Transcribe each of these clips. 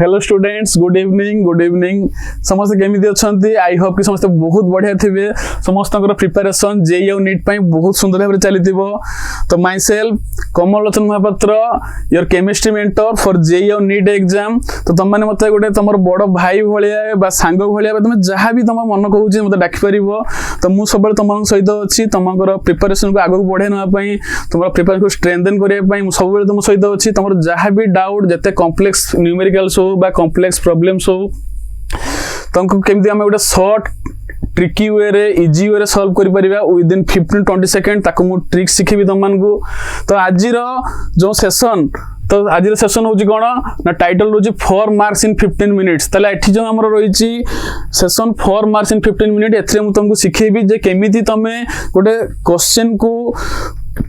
Hello students, good evening समस्त केमिति अछंती। I hope कि समस्त बहुत बढ़िया थिबे। समस्त प्रिपरेशन जेई और नीट पाई बहुत सुंदर भाव चलीथिबो। तो myself Kamal Lochan Mohapatra, your chemistry mentor for JEE और नीट एग्जाम। तो तुम मैंने मत गोटे तुम बड़ भाई भाया बा सांग भाया तुम जहाँ भी तुम मन कहूँ मत डाक पार। तो मुझे सब तुम सहित अच्छी तुम प्रिपरेशन को आगे बढ़े नापी तुम प्रिपरेशन को स्ट्रेंथन करने सब तुम सहित अच्छी। तुम जहाँ भी डाउट जिते कॉम्प्लेक्स न्यूमेरिकल्स हो बा कॉम्प्लेक्स प्रॉब्लम्स हो तुमको केमती आम गोटे शॉर्ट ट्रिकी वे रे इजी वे रे सॉल्व करि परिबा विदिन 15-20 सेकंड ताको मु ट्रिक सिखेबी तुम मानकू। तो आज जो सेशन तो आज सेशन हूँ कौन ना टाइटल हूँ 4 मार्क्स इन 15 मिनिट्स। ताले एठी जो हमर रही सेशन 4 मार्क्स इन 15 मिनिट एथरे मु तुमको सिखेबी जे केमिति तमे गोटे क्वेश्चन को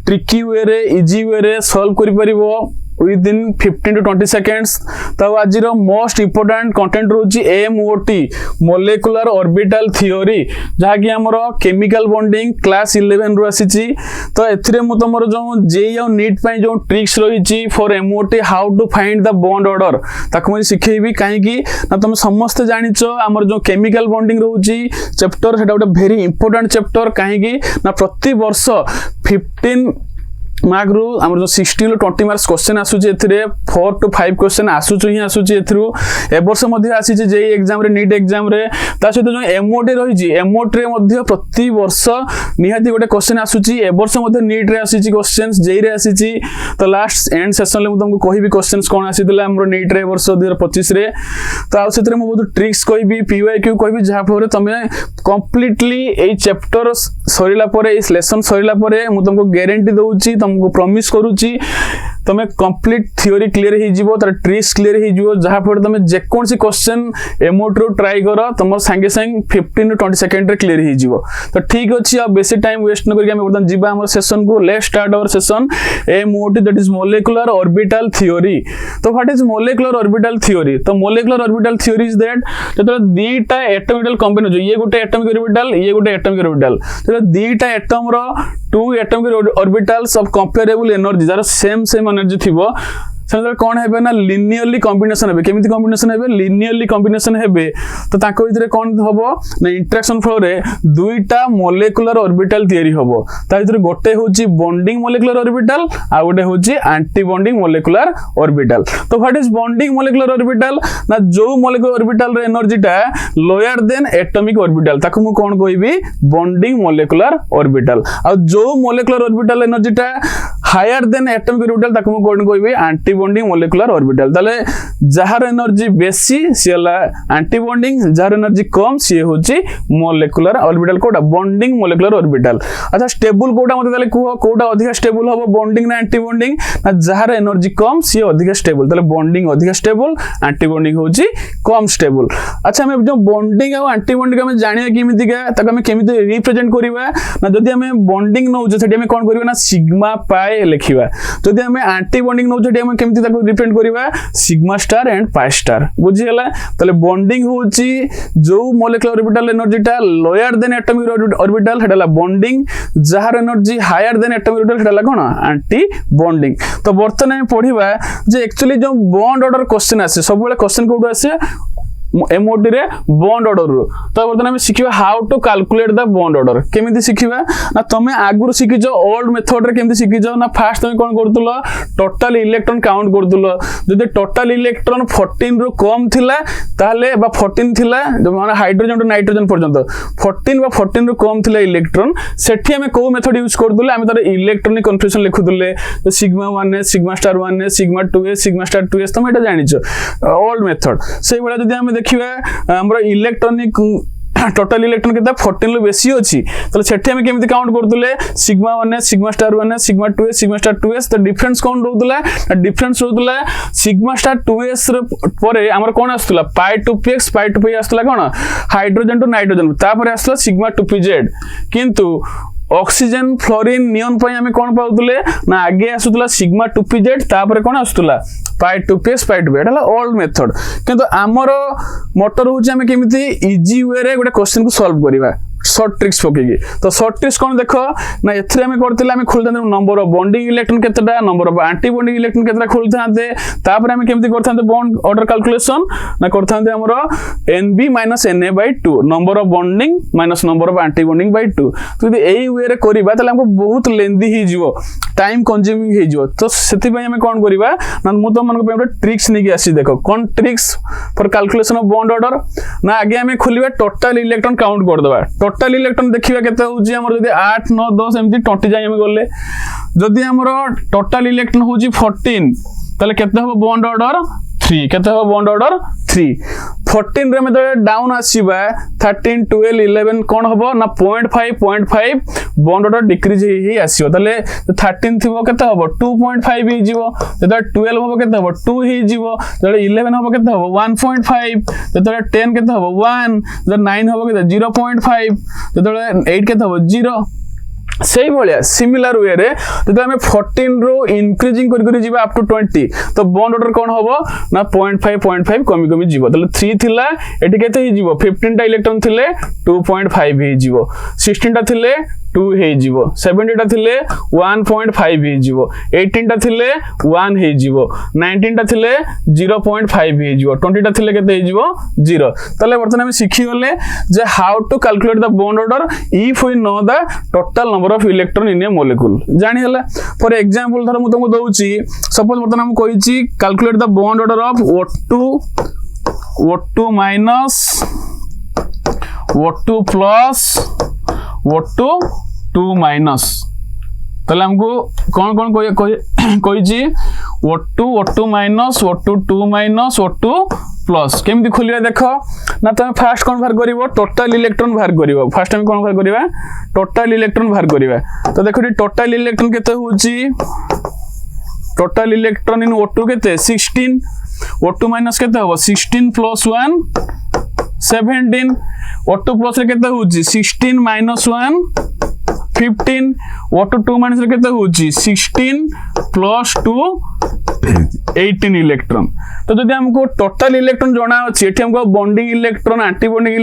ट्रिकी वे रे इजी वे रे सॉल्व करि परिबो within 15-20 seconds। तब आज मोस्ट इंपोर्टेंट कंटेंट रोची MOT मोलेकुलर ऑर्बिटल थ्योरी जहाँ कि हमर केमिकल बॉन्डिंग क्लास 11 रु आसी। तो एथिरे मु तमरो जो जेई और नीट पई जो ट्रिक्स रही for MOT how to find the bond order ताको मैं सिखेबी। कहीं ना तुम समस्त जानिच हमर जो केमिकल बॉन्डिंग रोची चैप्टर सेटा गोटे भेरी इंपोर्टेंट चैप्टर। कहीं ना प्रति वर्ष 15 मार्क रु आम जो 16 ରୁ 20 मार्क्स क्वेश्चन आसूची एथिरे 4 to 5 क्वेश्चन आसूची ही आसूची एथिरु ए वर्ष मध्ये आसीची जेई एग्जाम रे नीट एग्जाम रे। ता सहित जो MOT रहिची MOT रे मध्ये प्रति वर्ष निहाती गोटे क्वेश्चन आसूची। ए वर्ष मध्ये नीट रे आसीची क्वेश्चंस जेई रे आसीची। तो लास्ट एंड सेशन ले मु तुमको कहबी क्वेश्चंस कोन आसीतला हमरो नीट रे वर्ष 2025 रे। तो आ सेतरे मु बहुत ट्रिक्स कहबी PYQ कहबी जहा पर तमे कंप्लीटली ए चैप्टर सरिला परे इस लेसन सरिला परे मु तुमको गारंटी दउची तुमको प्रॉमिस करूची तमे कंप्लीट थ्योरी क्लियर ही जीवो तार ट्रिक्स क्लियर ही जीवो जहा पर तमे जे कोन सी क्वेश्चन MOT रो ट्राई करो तुम संगे संग 15-20 सेकंड रे क्लियर ही जीवो। तो ठीक अछि अब बेसी टाइम वेस्ट न करके हम बर्तन जीवा हमर सेशन को। Let's start our session MOT that is molecular orbital theory. तो what is molecular orbital theory? तो molecular orbital theory is that जतरा दीटा एटॉमिकल कॉम्बिनेशन ये गोटे एटॉमिक ऑर्बिटल ये गोटे एटॉमिक ऑर्बिटल जतरा दीटा एटम रो 2 atomic orbitals of comparable energy जार सेम एनर्जी थिबो से कौन है ना लिनियरली कॉम्बिनेशन है। केमिति कॉम्बिनेशन है? लिनियरली कॉम्बिनेशन है। तो ताको इधरे कौन हबो ना इंटरेक्शन फ्लो रे दुईटा मोलेकुलर ऑर्बिटल तयारी हबो। ता इधरे गोटे होची बॉन्डिंग मोलेकुलर ऑर्बिटल आ गोटे होची एंटी बॉन्डिंग मोलेकुलर ऑर्बिटल। तो what is bonding molecular orbital? ना जो मोलेकुलर ऑर्बिटल रे एनर्जीटा लोअर देन एटॉमिक ऑर्बिटल ताको मु कोन कहबी बॉन्डिंग मोलेकुलर ऑर्बिटल। आ जो मोलेकुलर ऑर्बिटल एनर्जीटा हायर देन एटॉमिक ऑर्बिटल ताको मु कोन कहबी एंटी बॉन्डिंग मोलेकुलर ऑर्बिटल। ताले जहार एनर्जी बेसी सी हला एंटी बॉन्डिंग, जहार एनर्जी कम सी होची मोलेकुलर ऑर्बिटल कोडा बॉन्डिंग मोलेकुलर ऑर्बिटल। अच्छा स्टेबल कोडा मते ताले को कोडा अधिक स्टेबल हबो बॉन्डिंग ना एंटी बॉन्डिंग? ना जहार एनर्जी कम सी अधिक स्टेबल। ताले बॉन्डिंग अधिक स्टेबल एंटी बॉन्डिंग होची कम स्टेबल। अच्छा हम जो बॉन्डिंग और एंटी बॉन्डिंग हम जानिया केमिति का ताको हम केमिति रिप्रेजेंट करबा ना जदी हम बॉन्डिंग नौ जे सेठी हम कोन करबा ना सिग्मा पाई लिखिबा। जदी हम एंटी बॉन्डिंग नौ जेठी हम केमिति ताको रिप्रेजेंट करबा sigma star and pi star. बुझी गेला? तले बॉन्डिंग होची जो मोलेकुलर ऑर्बिटल एनर्जीटा लोअर देन एटॉमिक ऑर्बिटल हेडला बॉन्डिंग, जहार energy higher than atomic orbital हेडला कोन एंटी बॉन्डिंग। तो बर्तन हम पढिबा जे एक्चुअली जो बॉन्ड ऑर्डर क्वेश्चन आसे सब बेले क्वेश्चन कोड आसे MOT रे बॉन्ड ऑर्डर रो। तो बर्तन हम सिखिबा how to calculate the bond order. केमिति सिखिबा ना तमे आगुर सिखिजो ओल्ड मेथड रे केमिति सिखिजो ना फास्ट तमे कोन करतुलो टोटल इलेक्ट्रॉन काउंट करतुलो। जदि टोटल इलेक्ट्रॉन 14 रो कम थिला ताले बा 14 थिला जो माने हाइड्रोजन टू नाइट्रोजन पर्यंत 14 बा 14 रो कम थिला इलेक्ट्रॉन सेठी हम को मेथड यूज करतुले हम तार इलेक्ट्रॉनिक कन्फिगरेशन लिखुतुले sigma 1s sigma star 1s sigma 2s sigma star 2s तमे एटा जानिचो ओल्ड मेथड। सेही बेला जदि हम देखिबा हमर इलेक्ट्रॉनिक टोटल इलेक्ट्रॉन केता 14 लो बेसी अछि तो सेठी हम केमिति काउंट करतुले sigma 1s sigma star 1s sigma 2s sigma star 2s। तो डिफरेंस कोन रहउतला डिफरेंस रहउतला सिग्मा स्टार 2s रे परे हमर कोन आस्तला पाई 2px पाई 2p आस्तला कोन हाइड्रोजन टू नाइट्रोजन तापर आस्तला सिग्मा 2pz। किंतु ऑक्सीजन फ्लोरीन नियन पई हमें कोन पाउतले ना आगे आसुतला सिग्मा 2pz तापर कोन आस्तला पाई 2px पाई 2p एटा ओल्ड मेथड। किंतु हमर मोटर होची हमें केमिति इजी वे रे गोटे क्वेश्चन को सॉल्व करिबा सर्ट ट्रिक्स पकेगी तो सर्ट ट्रिक्स कौन देख ना एथरे हमें करते हमें खोलते नंबर ऑफ बॉन्डिंग इलेक्ट्रॉन केतेटा number of anti bonding electron केतेटा खोलते तापर हमें केमती करते बॉन्ड ऑर्डर कैलकुलेशन ना करते हमर NB minus Na/2 number of bonding minus number of anti bonding by 2 तो यदि एई वे रे करबा तले हमको बहुत लेंथी ही जीवो टाइम कंज्यूमिंग ही जीवो तो सेति पय हमें कोन करबा ना मु तो मन को ट्रिक्स नहीं आसी देखो कौन tricks for calculation of bond order ना आगे हमें खोलिबा टोटल इलेक्ट्रॉन काउंट कर देबा टोटल इलेक्ट्रॉन देखिबा केते होउची हमर जदी 8 9 10 एमती 20 जाय हम गले जदी हमर टोटल इलेक्ट्रॉन होउची 14 तले केते हो बॉन्ड ऑर्डर 3 केते हो बॉन्ड ऑर्डर 3 14 रे में डाउन आसीबा 13 12 11 कोन हबो ना 0.5 बॉन्ड ऑर्डर डिक्रीज ही आसीबो तले 13 थिबो केते हबो 2.5 ही जीवो जदा 12 हबो केते हबो 2 ही जीवो जदा 11 हबो केते हबो 1.5 जदा 10 केते हबो 1 जदा 9 हबो केते 0.5 जदा 8 केते हबो 0 सही भाया सिमिलर वे रे जब हमें 14 रो इंक्रीजिंग करी जीवा अप टू 20 तो बॉन्ड ऑर्डर कौन हबो ना 0.5 कमी कमी जीवो तले 3 थिला एटी केते ही जीवो 15 टा इलेक्ट्रॉन थिले 2.5 ही जीवो 16 टा थिले 2 ही जीवो 70 टा थिले 1.5 ही जीवो 18 टा थिले 1 ही जीवो 19 टा थिले 0.5 ही जीवो 20 टा थिले केते ही जीवो 0 तले वर्तमान हम सिखि गले जे how to calculate the bond order if we know the total number of electron in a molecule जानि हला फॉर एग्जांपल धर मु तुमको दउची सपोज वर्तमान हम कहिची calculate the bond order of O2 minus O2 plus O2 minus तले हमको कौन कौन कहिची O2 minus O2 minus O2 plus केमती खोलिया देख ना तुम फास्ट कौन बाहर करिवो टोटल इलेक्ट्रॉन बाहर करिवो फास्ट हम कौन बाहर करिवा टोटल इलेक्ट्रॉन बाहर करिवा तो देखो टोटल इलेक्ट्रॉन केते होची टोटल इलेक्ट्रॉन इन O2 केते 16 O2 माइनस केते हो 16 प्लस 1 17 O2 प्लस रे केते होची 16 माइनस 1 15 O2 माइनस रे केते होची 16 प्लस 2 18 इलेक्ट्रॉन तो जदि हमको टोटल इलेक्ट्रॉन जाना अछि एठी हमको bonding electron anti bonding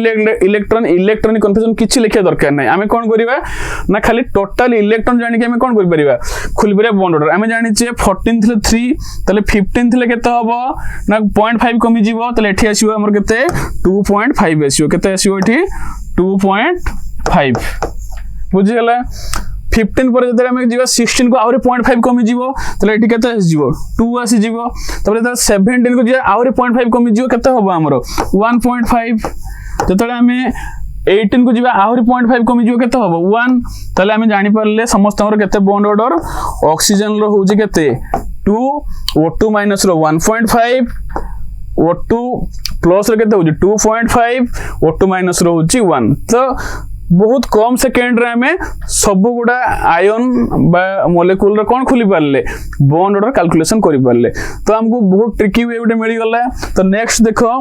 electron electronic confusion किछि लिखिया दरकार नै हमें कोन करिवा ना खाली टोटल इलेक्ट्रॉन जानि के हमें कोन करि परिबा खुल परिबा बॉन्ड ऑर्डर हमें जानि छे 14 थिले 3 तले 15 थिले केते हबो ना 0.5 कमी जीवो तले एठी आसीबो हमर केते 2.5 आसीबो केते आसीबो एठी 2.5 बुझि गेला 15 पर जदि हमें जीवा 16 को आउरी 0.5 कमी जीवो तले एठी केते जीवो 2 आसी जीवो तबरे त 17 को जीवा आउरी 0.5 कमी जीवो केते हबो हमरो 1.5 ततले हमें 18 को जीवा आउरी 0.5 कमी जीवो केते हबो 1 तले हमें जानि परले समस्त हमरो केते बॉन्ड ऑर्डर ऑक्सीजन रो होउची केते 2 O2 minus rho 1.5 O2 plus रो केते होउची 2.5 O2 माइनस रो होउची 1 तो बहुत कम सेकेंड रे हमें सब गुडा आयन बा मॉलिक्यूल रे कोन खुली पारले बॉन्ड ऑर्डर कैलकुलेशन करि पारले तो हमको बहुत ट्रिकी वे उडे मिली गला तो नेक्स्ट देखो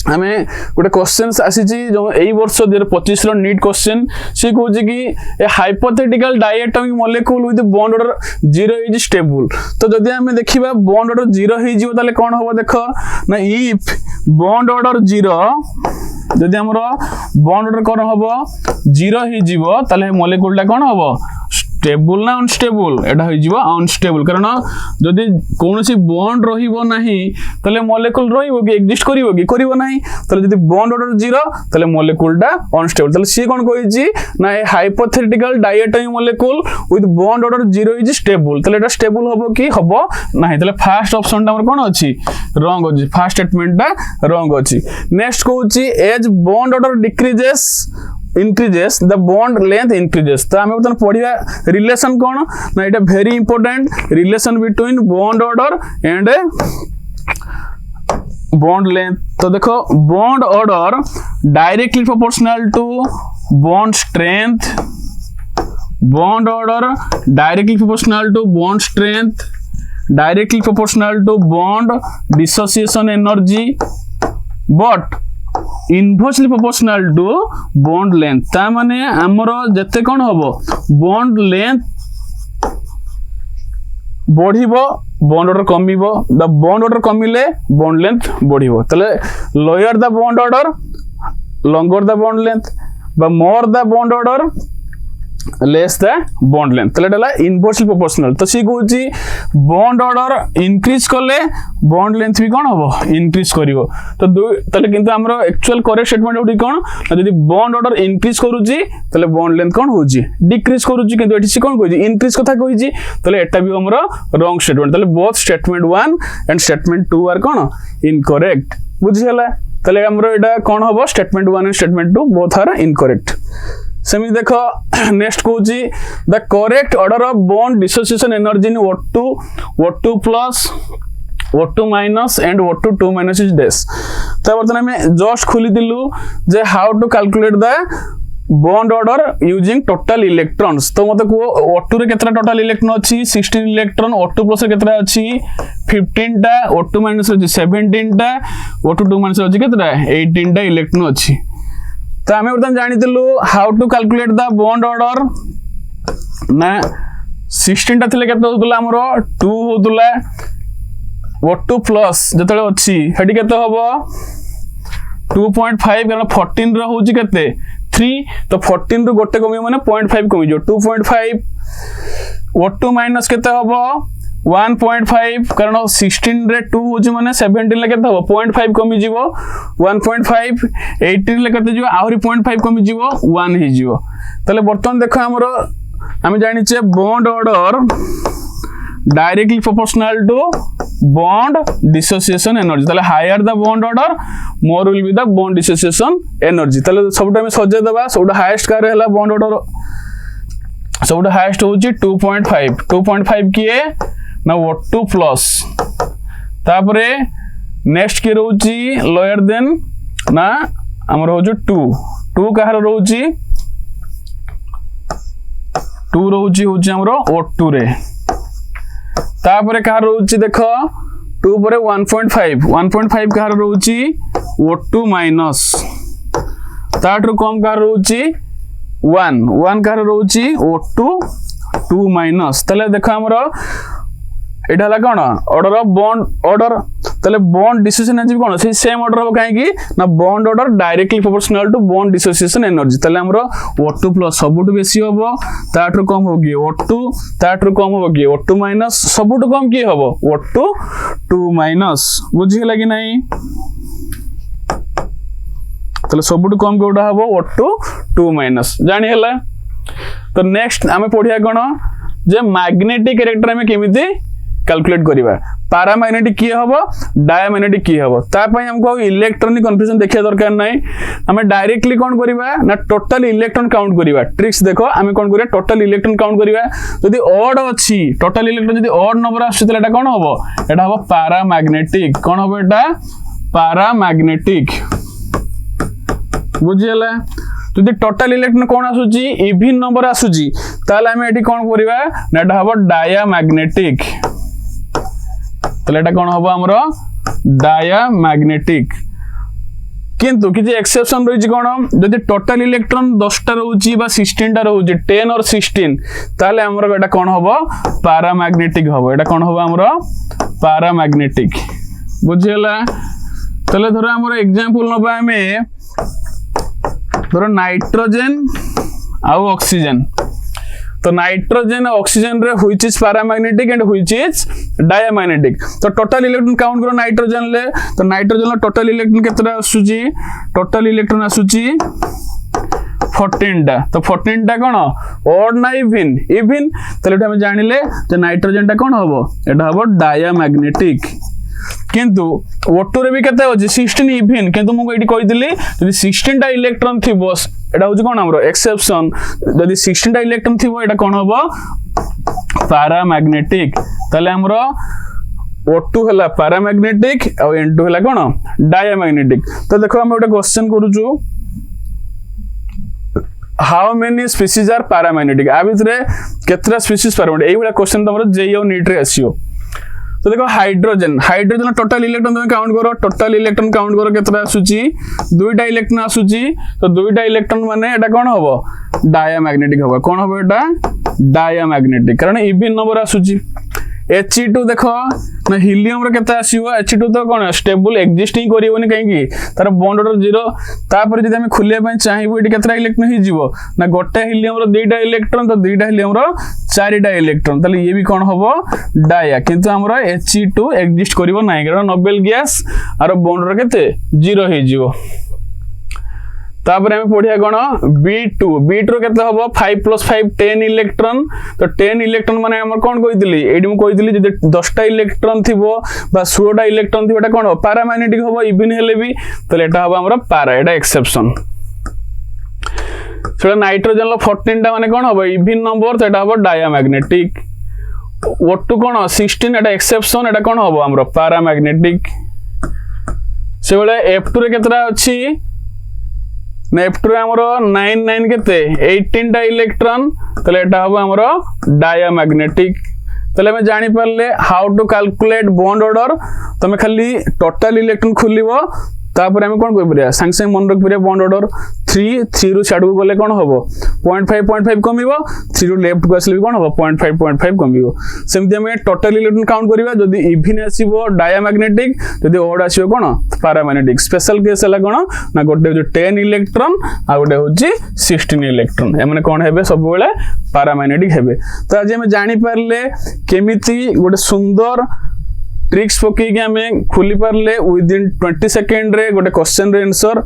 हमें गोटे क्वेश्चन आसी जो एई वर्ष 2025 रो नीट क्वेश्चन से कहूँ कि ए hypothetical diatomic molecule with bond order 0 is stable तो जदि हमें देखिबा बॉन्ड ऑर्डर 0 ही जीवो ताले कोन होबो देखो ना इफ बॉन्ड ऑर्डर 0 जदि हमरो बॉन्ड ऑर्डर कोन होबो 0 ही जीवो ताले मॉलिक्यूल टा कोन होबो स्टेबल ना अनस्टेबल एटा होई जीवो अनस्टेबल कारण जदि कोनोसी बॉन्ड रहिबो नाही तले मॉलिक्यूल रहिबो कि एग्जिस्ट करिवो नाही तले जदि बॉन्ड ऑर्डर 0 तले मॉलिक्यूल टा अनस्टेबल तले सी कोन कहिची ना ए hypothetical diatomic molecule with bond order 0 is stable तले एटा स्टेबल होबो कि होबो नाही तले फर्स्ट ऑप्शन टा हमर कोन अछि रॉन्ग अछि फर्स्ट स्टेटमेंट टा रॉन्ग अछि नेक्स्ट कहूची as bond order decreases increases the bond length increases तो हमें बतन पढ़िया रिलेशन कौन ना इटा very important relation between bond order and bond length तो देखो bond order directly proportional to bond strength bond order directly proportional to bond strength directly proportional to bond dissociation energy but inversely proportional to bond length ता माने हमरो जते कोन होबो bond length बढ़िबो bond order कमिबो द बॉन्ड ऑर्डर कमिले bond length बढ़िबो तले lower the bond order longer the bond length बा more the bond order less the bond length तले डला इनवर्सली प्रोपोर्शनल तो सी कहूची बॉन्ड ऑर्डर इंक्रीज कले बॉन्ड लेंथ भी कौन हबो इंक्रीज करिवो तो तले किंतु हमरो एक्चुअल करेक्ट स्टेटमेंट उडी कोन यदि बॉन्ड ऑर्डर इंक्रीज करूची तले बॉन्ड लेंथ कोन होची डिक्रीज करूची किंतु एठी सी कोन कहूची इंक्रीज कथा कहूची तले एटा भी हमरो रॉन्ग स्टेटमेंट तले both statement 1 and statement 2 are कोन इनकरेक्ट बुझियला तले हमरो एटा कोन हबो statement 1 and statement 2 both are incorrect सेमी देखो नेक्स्ट कहूची the correct order of bond dissociation energy in O2 plus O2 minus and O2 2 minus is dash तो बर्तमान हमें जस्ट खोली दिलु जे how to calculate the bond order using total electrons तो मते को O2 रे केतरा टोटल इलेक्ट्रॉन अछि 16 इलेक्ट्रॉन O2 प्लस रे केतरा अछि 15 टा O2 माइनस रे 17 टा O2 2 माइनस रे अछि केतरा 18 टा इलेक्ट्रॉन अछि तो आम बर्तमान जानी how to calculate the bond order ना 16 टा थिले केते होतला हमरो 2 होतला O2 प्लस जतले अछि हेडी केते हबो 2.5 कारण 14 रो होची केते 3 तो 14 रो गोटे कमी माने 0.5 कमी जो 2.5 O2 माइनस केते हबो 1.5 कारण 16 रे 2 होची माने 17 ले केते हबो 0.5 कमी जीवो 1.5 18 ले केते जीवो आहुरी 0.5 कमी जीवो 1 हे जीवो तले बर्तमान देखो हमरो हम जानि छे bond order directly proportional to bond dissociation energy तले higher the bond order more will be the bond dissociation energy तले सबटा हम सजे देबा सबटा हाईएस्ट कार हैला बॉन्ड ऑर्डर सबटा हाईएस्ट होची 2.5 किए ना O2 प्लस तापरे नेक्स्ट के रोची लोअर देन ना हमर हो जो 2 कहार रोची 2 रोची होची हमरो O2 रे तापरे कहार रोची देखो 2 परे 1.5 कहार रोची O2 माइनस ताठरो कम कहार रोची 1 कहार रोची O2 2 माइनस तले देखो हमरो एटा हला कोन ऑर्डर ऑफ बॉन्ड ऑर्डर तले बॉन्ड डिसोसिएशन एनर्जी कोन से सेम ऑर्डर हो काहे की ना bond order directly proportional to bond dissociation energy तले हमरो O2 प्लस सबुट बेसी होबो ताठरो कम होगी O2 ताठरो कम होगी O2 माइनस सबुट कम की होबो O2 2 माइनस बुझी गेला कि नहीं तले सबुट कम कोडा होबो O2 2 माइनस जानि हला तो नेक्स्ट आमे पढिया कोन जे मैग्नेटिक कैरेक्टर में केमिति कैलकुलेट करिबा पैरामैग्नेटिक की हबो डायमैग्नेटिक की हबो ता पई हमको इलेक्ट्रॉनिक कन्फ्यूजन देखिया दरकार नै हमें डायरेक्टली कोन करिबा ना टोटल इलेक्ट्रॉन काउंट करिबा ट्रिक्स देखो हमें कोन करिया टोटल इलेक्ट्रॉन काउंट करिबा यदि ऑड अछि टोटल इलेक्ट्रॉन यदि ऑड नंबर आछि तले एटा कोन हबो एटा हबो पैरामैग्नेटिक कोन हबो एटा पैरामैग्नेटिक बुझियला यदि टोटल इलेक्ट्रॉन कोन आसुची इवन नंबर आसुची ताले हमें एठी कोन करिबा ना एटा हबो डायमैग्नेटिक तले एटा कोन हबो हमरो डायमैग्नेटिक किंतु किछि एक्सेप्शन रहिछि कोन जदि टोटल इलेक्ट्रॉन 10 टा रहउची बा 16 टा रहउची 10 और 16 ताले हमरो एटा कोन हबो पैरामैग्नेटिक हबो एटा कोन हबो हमरो पैरामैग्नेटिक बुझियला तले धरो हमरो एग्जांपल नबा हमें धरो नाइट्रोजन आउ ऑक्सीजन तो नाइट्रोजन ऑक्सीजन रे which is paramagnetic and which is diamagnetic तो टोटल इलेक्ट्रॉन काउंट करो नाइट्रोजन ले तो नाइट्रोजन लो टोटल इलेक्ट्रॉन केतरा आसुची टोटल इलेक्ट्रॉन आसुची 14 टा तो 14 टा कोन ऑड ना इवन तले हम जानिले जे नाइट्रोजन टा कोन हबो एटा हबो डायमैग्नेटिक किंतु O2 रे भी केते होची 16 इवन किंतु मु एठी कहि दिली यदि 16 टा इलेक्ट्रॉन थिबो एटा होची कोन हमरो एक्सेप्शन यदि 16 टा इलेक्ट्रॉन थिबो एटा कोन हबो पैरामैग्नेटिक तले हमरो O2 हला पैरामैग्नेटिक और N2 हला कोन डायमैग्नेटिक तो देखो हम एटा क्वेश्चन करूछु how many species are paramagnetic आ भितरे केतरा स्पीशीज पैरामैग्नेटिक एई वाला क्वेश्चन तमरो जेईओ नीट रे आसीओ तो देखो हाइड्रोजन टोटल इलेक्ट्रॉन तुम काउंट करो टोटल इलेक्ट्रॉन काउंट करो केतरा आसुची 2टा इलेक्ट्रॉन आसुची तो 2टा इलेक्ट्रॉन माने एटा कोन हबो डायमैग्नेटिक हबो कोन हबो एटा डायमैग्नेटिक कारण इवन नंबर आसुची He2 देखो ना हीलियम रो केते आसीबो He2 तो कोन स्टेबल एक्जिस्टिंग करिवोनी काहे की तार बॉन्ड ऑर्डर 0 तापर जदि हम खुलिया पय चाहिबो एटी केतरा इलेक्ट्रॉन हि जीवो ना गोटे हीलियम रो 2टा इलेक्ट्रॉन तो 2टा हीलियम रो 4टा इलेक्ट्रॉन तले ये भी कोन हबो डाया किंतु हमरो He2 एक्जिस्ट करिवो नाही कारण नोबेल गैस आरो बॉन्ड ऑर्डर केते 0 हि जीवो तापर हमें पढ़िया कौन B2 केते हबो 5 + 5 10 इलेक्ट्रॉन तो 10 इलेक्ट्रॉन माने हमर कोन कहितली एडी मु कहितली जे 10टा इलेक्ट्रॉन थिबो बा 16टा इलेक्ट्रॉन थिबो एटा कोन पैरामैग्नेटिक हबो इवन हेले भी तो एटा हबो हमर पैरा एटा एक्सेप्शन सेटा नाइट्रोजन लो 14 टा माने कोन हबो इवन नंबर तो एटा हबो डायमैग्नेटिक O2 कोन 16 एटा एक्सेप्शन एटा कोन हबो हमर पैरामैग्नेटिक से बेले F2 रे केतरा अछि F2 रे हमरो 9 केते 18 टा इलेक्ट्रॉन तले एटा हबो हमरो डायमैग्नेटिक तले हम जानि परले how to calculate bond order तमे खाली टोटल इलेक्ट्रॉन खुलिबो तापर हम कोन कोइ परिया संग संग मन रख परिया बॉन्ड ऑर्डर 3 रु साइड को गले कोन हबो 0.5 कमिबो 3 रु लेफ्ट को आसले कोन हबो 0.5 कमिबो सेमति हम टोटल इलेक्ट्रॉन काउंट करिवा जदी इवन आसीबो डायमैग्नेटिक जदी ओड आसीबो कोन पैरामैग्नेटिक स्पेशल केस हला कोन ना गोटे जो 10 इलेक्ट्रॉन आ गोटे होची 16 इलेक्ट्रॉन एमने कोन हेबे सब बेले पैरामैग्नेटिक हेबे तो आज हम जानि परले केमिति गोटे सुंदर ट्रिक्स पकई के हमें खुली पारले विदिन 20 सेकेंड रे गोटे क्वेश्चन रे आंसर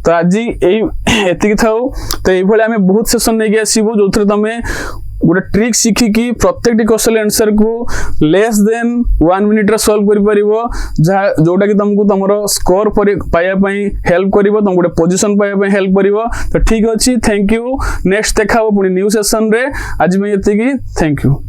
तो आज एतिक थाउ तो ये भले हमें बहुत सेशन नै के आसीबो जोथरे तमे गोटे ट्रिक शिखी कि प्रत्येक क्वेश्चन आंसर को लेस देन 1 मिनिट रे सॉल्व करि परिबो जोटा कि तुमको तमरो स्कोर पाया पई हेल्प करिवो तुम गोटे पोजीशन पाया पई हेल्प करिवो तो ठीक अछि थैंक यू नेक्स्ट देखाबो पुनी न्यू सेशन रे आज में एतिकी थैंक यू।